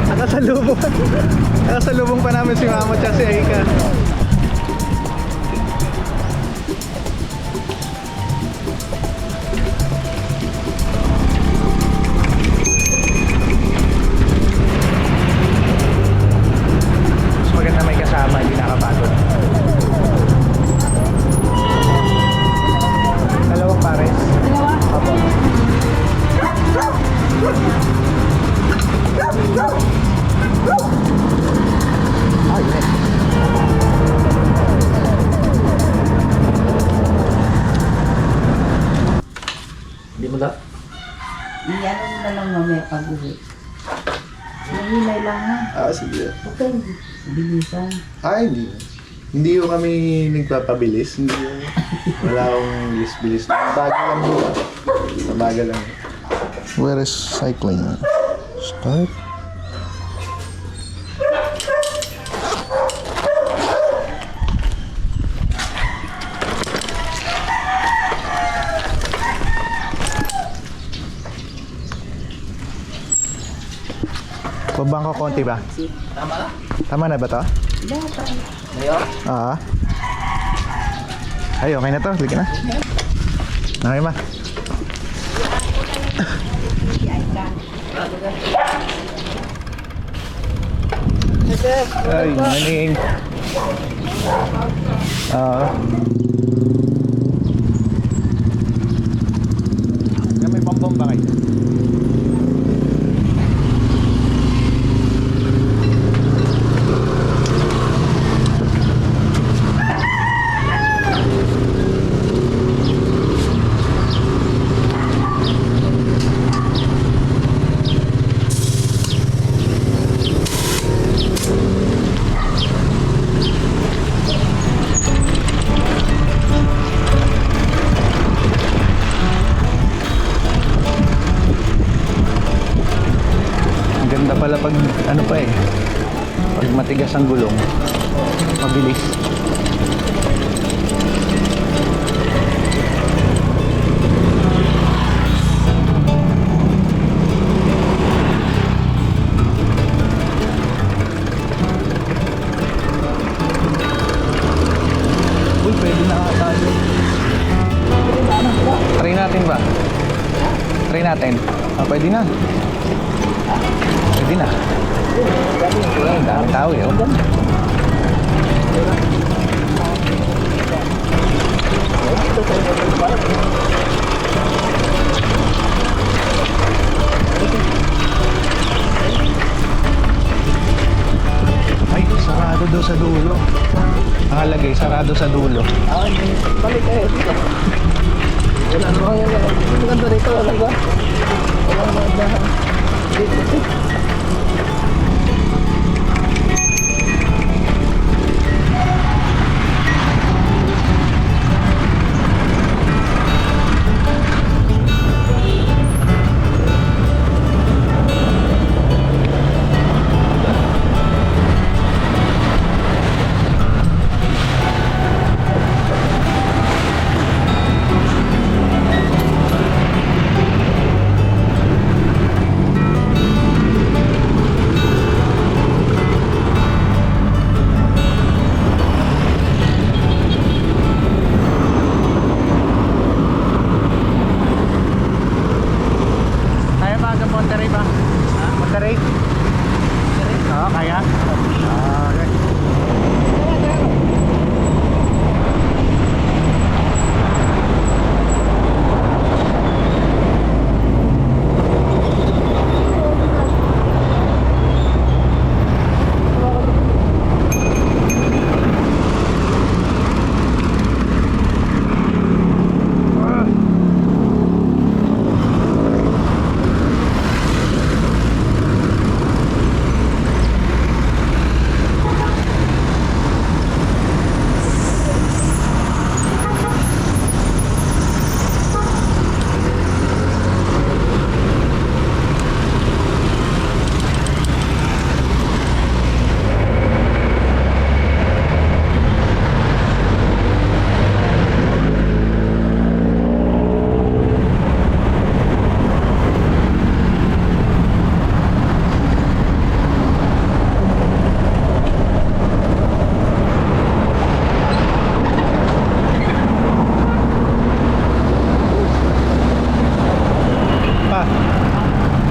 Nakasalubong. Nakasalubong pa namin si Mama at si Aika. Mas maganda may kasama, hindi nakapagod. Dalawang pares. Dalawa? Opo. Ay, Hindi mo na? Iyan mo na lang mamaya pag-uwi. Mahinay lang ha. sige. Okay. Bilisan. Hindi. Hindi yung kami nagpapabilis. Hindi yung wala akong bilis-bilis. Bagal lang po. Bagal lang. Where is cycling? Start. Pabang ko konti ba? Tama na? Tama na ba to? Dapat. Ngayon? Oo. Ay, okay na to. Sige na. Okay ma. Ay, morning. May pompom ba kayo? Ang ganda pala pag ano pa eh. Pag matigas ang gulong, mabilis. Uy, pwede na ata. Try natin ba? Try natin. Pwede na. Pwede na. Ang daming tao eh. Oh. Ay, sarado daw sa dulo. Nakalagay, sarado sa dulo. Balik kayo dito. Wala naman yan. Ang maganda rito. Wala ba? Wala naman. Dito.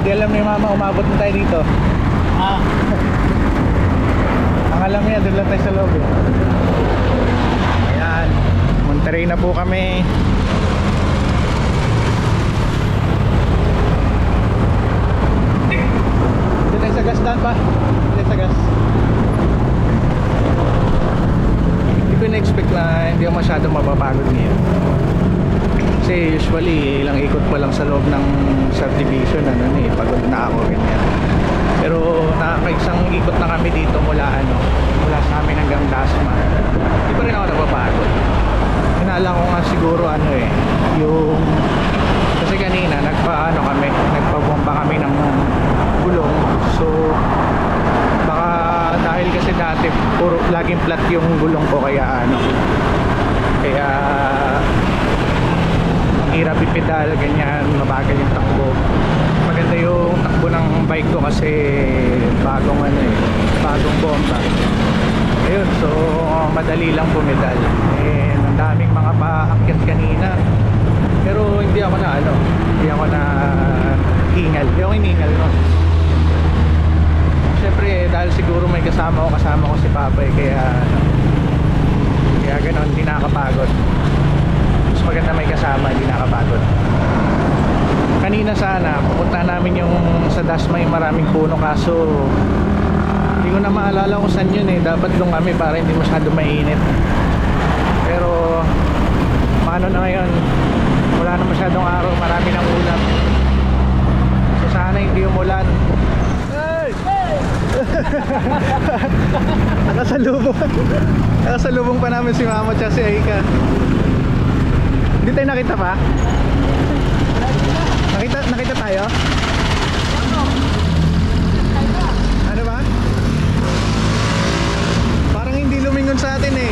Hindi alam ni mama, umabot na tayo dito. Ang alam niya, doon lang tayo sa loob eh. Ayan, Monterey na po kami. Dito tayo sa gas daan pa. Dito tayo sa gas. Hindi ko na-expect na hindi ako masyadong mapapagod ngayon. Kasi usually ilang ikot pa lang sa loob ng subdivision pagod na ako ganyan. Pero nakakaisang ikot na kami dito mula sa amin hanggang Dasma. Hindi pa rin ako napapagod. Hinala ko nga siguro yung kasi kanina nagpabomba kami ng gulong. So baka dahil kasi dati puro laging flat yung gulong ko kaya hirap ipedal, ganyan, mabagal yung takbo. Maganda yung takbo ng bike ko kasi bagong bomba. Ayun, so madali lang pumedal. Ang daming mga paakyat kanina. Pero hindi ako na hingal. Hindi ako hiningal, no. Siyempre dahil siguro may kasama ko si Papa kaya ganoon, hindi nakakapagod. Maganda may kasama, hindi nakapagod. Kanina sana pupunta namin yung sa Dasma, yung maraming puno, kaso hindi ko na maalala kung saan yun dapat doon kami para hindi masyado mainit. Pero paano na ngayon, wala na masyadong araw, marami ng ulan, so sana hindi umulan. Nakasalubong pa namin si Mama at si Aika. Hindi tayo nakita pa? Nakita tayo? Ano ba? Parang hindi lumingon sa atin eh.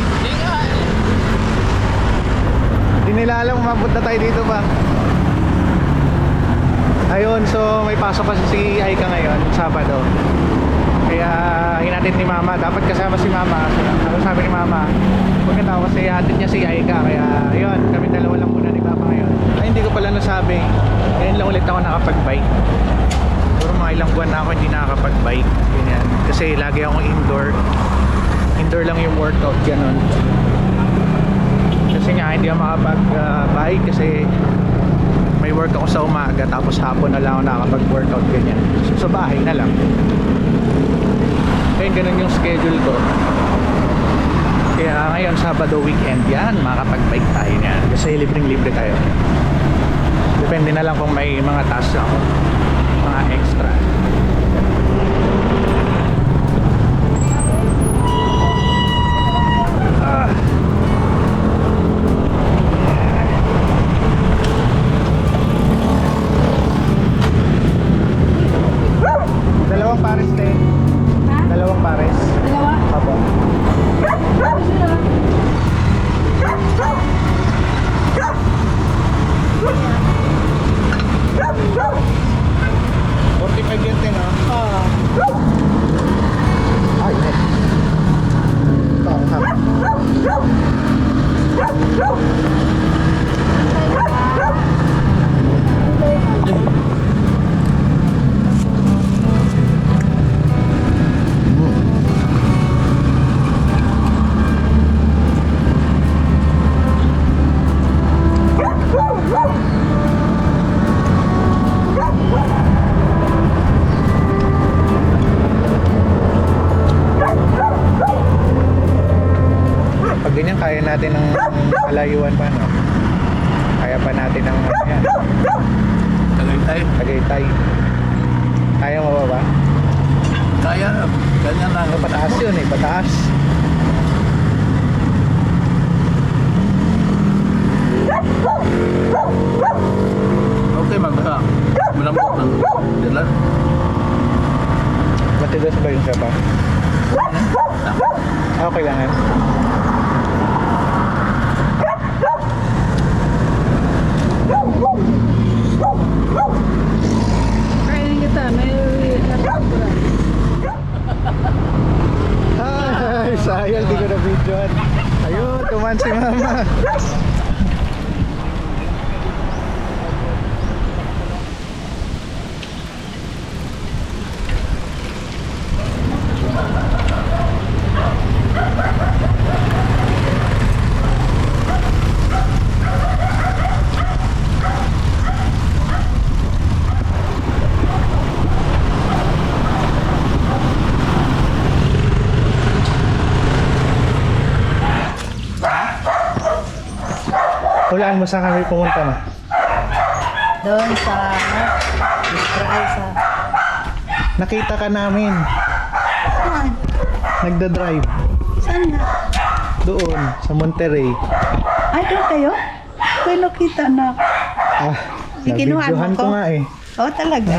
Hindi nila alam umabot na tayo dito pa. Ayun, so may pasok kasi si Aika ngayon, Sabado. Kaya hinatid ni Mama, dapat kasama si Mama. Ano sabi ni Mama? Huwag na tao kasi hatid niya si Aika. Kaya ayun, kami dalawa lang muna ni Papa ngayon. Ay, hindi ko pala nasabi. Ngayon lang ulit ako nakapag-bike. Siguro mga ilang buwan na ako hindi nakakapag-bike. Ganyan. Kasi lagi akong indoor. Indoor lang yung workout, ganun. Kasi nga hindi ako makapag-bike kasi may work ako sa umaga, tapos hapon na lang ako nakakapag-workout, ganyan. So, sa bahay na lang. Kaya ganun yung schedule ko. Kaya ngayon Sabado weekend yan, makakapag-bike tayo yan kasi libreng-libre tayo. Depende na lang kung may mga task ako, mga extra. Dalawang pares din. Dalawang pares. Dalawa? Apo. 45 yan din, ha? Ay, ganyan kaya natin ng kalayuan pa, no? Kaya pa natin ng yan. Tagaytay. Kaya mo ba? Kaya, ganyan lang. Pataas yun pataas. Okay, magha. Malambot ng dalan. Matigas ba yung sapa? Okay lang yan. Kainin kita, may napapura. Ay, sayang, di ko na videoan. Ayun, tuman si Mama. Hulaan mo saan kami pumunta na. Doon sa, Israel sa, Nakita ka namin. saan? Nagda-drive. Saan nga? Doon, sa Monterrey. Ay, doon kayo? Kayo nakita na. Ah, Ikinuhaan mo nabidyohan ko? ko nga eh. Oh, talaga?